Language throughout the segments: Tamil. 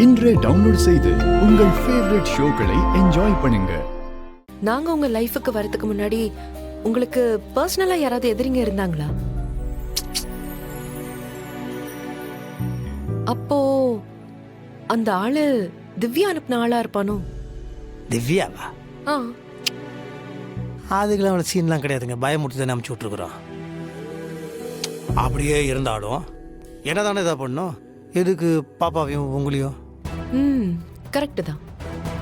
இன்றே டவுன்லோட் செய்து உங்கள் ஃபேவரட் ஷோக்களை என்ஜாய் பண்ணுங்க. நாங்க உங்க லைஃபுக்கு வரதுக்கு முன்னாடி உங்களுக்கு பர்சனலா யாராவது எதிரிங்க இருந்தாங்களா? அப்போ அந்த ஆளு திவ்யா அனுப்பின ஆளா இருப்பானோ? திவ்யாவா? அதுக்கெல்லாம் அவ்வளோ சீன்லாம் கிடையாதுங்க. பயமுறுத்தி தான் அனுப்பிச்சி விட்ருக்குறோம். அப்படியே இருந்தாலும் என்ன தானே இதாக பண்ணோம்? எதுக்கு பாப்பாவையும் உங்களையும்? கரெக்டு தான்.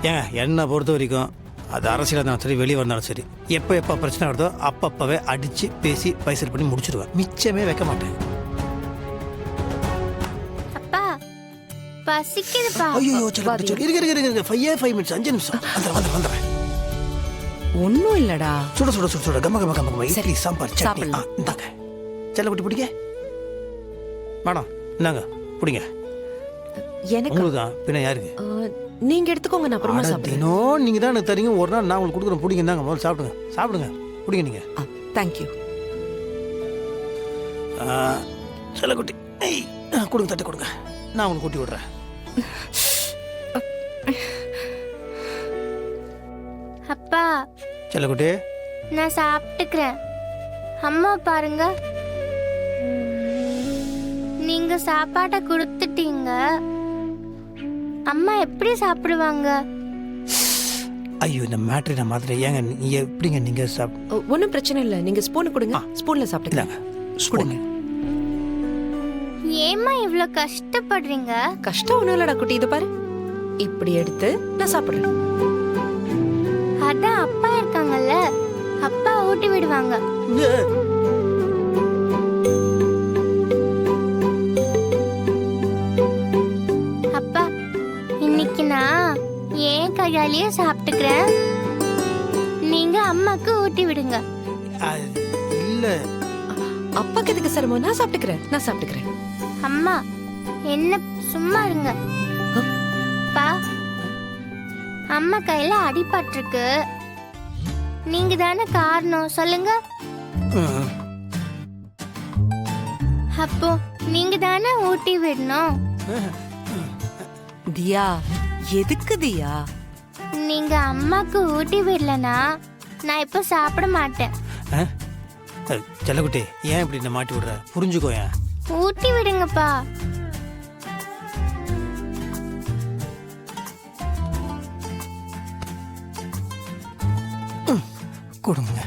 ஏங்க என்னை பொறுத்த வரைக்கும் அது அரசியலாக இருந்தாலும் சரி, வெளியே வந்தாலும் சரி, எப்போ பிரச்சனை வருதோ அப்பப்பவே அடித்து பேசி பைசல் பண்ணி முடிச்சிடுவேன். மிச்சமே வைக்க மாட்டேன். அப்பா பசிக்குதுப்பா. ஐயோ இருங்க 5 மினிட்ஸ் 5 நிமிஷம் வந்துடுறேன். ஒன்றும் இல்லடா. சுட சுட சுட சுட கம்ம கம்ம கம்ம இட்லி சாம்பார் சட்னி. இந்தாங்க செல்லக்குட்டி பிடிங்க. வேணாம் இந்தாங்க பிடிங்க. எனக்கு உங்களுக்கு தான் பின்ன யாருக்கு? நீங்க எடுத்துக்கோங்க, நான் அப்புறமா சாப்பிடுறேன். தினம் நீங்க தான் எனக்கு தரீங்க. ஒரு நாள் நான் உங்களுக்கு கொடுக்குறேன். பிடிங்க இந்தாங்க முதல்ல சாப்பிடுங்க பிடிங்க நீங்க. தேங்க்யூ. செல்லக்குட்டி கொடுங்க, தட்டு கொடுங்க, நான் உங்களுக்கு கூட்டி விடுறேன். அப்பா செல்லக்குட்டி நான் சாப்பிட்டுக்கிறேன். அம்மா பாருங்க, நீங்க சாப்பாட்டை கொடுத்துட்டீங்க. அம்மா எப்படி சாப்பிடுவாங்க? ஐயோ இந்த மேட்ரி நான் மாதிரி ஏங்க எப்படிங்க நீங்க ஒன்றும் பிரச்சனை இல்லை. நீங்க ஸ்பூன் கொடுங்க, ஸ்பூன்ல சாப்பிட்டுக்கலாம். கொடுங்க. ஏம்மா இவ்ளோ கஷ்டப்படுறீங்க? கஷ்டம் ஒன்றும் இல்லடா குட்டி. இது பாரு, இப்படி எடுத்து நான் சாப்பிடுறேன். அதான் அப்பா இருக்காங்கல்ல, அப்பா ஊட்டி விடுவாங்க. அப்பா இன்னைக்கு நான் ஏன் கையாலேயே சாப்பிட்டுக்கிறேன், நீங்க அம்மாக்கு ஊட்டி விடுங்க. இல்ல அப்பாக்கு எதுக்கு சிரமம்? நான் சாப்பிட்டுக்கிறேன். அம்மா என்ன சும்மா இருங்க. அப்பா அம்மா கையில அடிபட்டிருக்கு, நீங்க தானே காரணம், சொல்லுங்க. அப்போ நீங்க தானே ஊட்டி விடணும். தியா, எதுக்கு தியா? நீங்க அம்மாக்கு ஊட்டி விடலனா நான் இப்ப சாப்பிட மாட்டேன். செல்லக்குட்டி ஏன் இப்படி என்ன மாட்டி விடுற? புரிஞ்சுக்கோ. ஏன் ஊட்டி விடுங்கப்பா. கொடுங்க.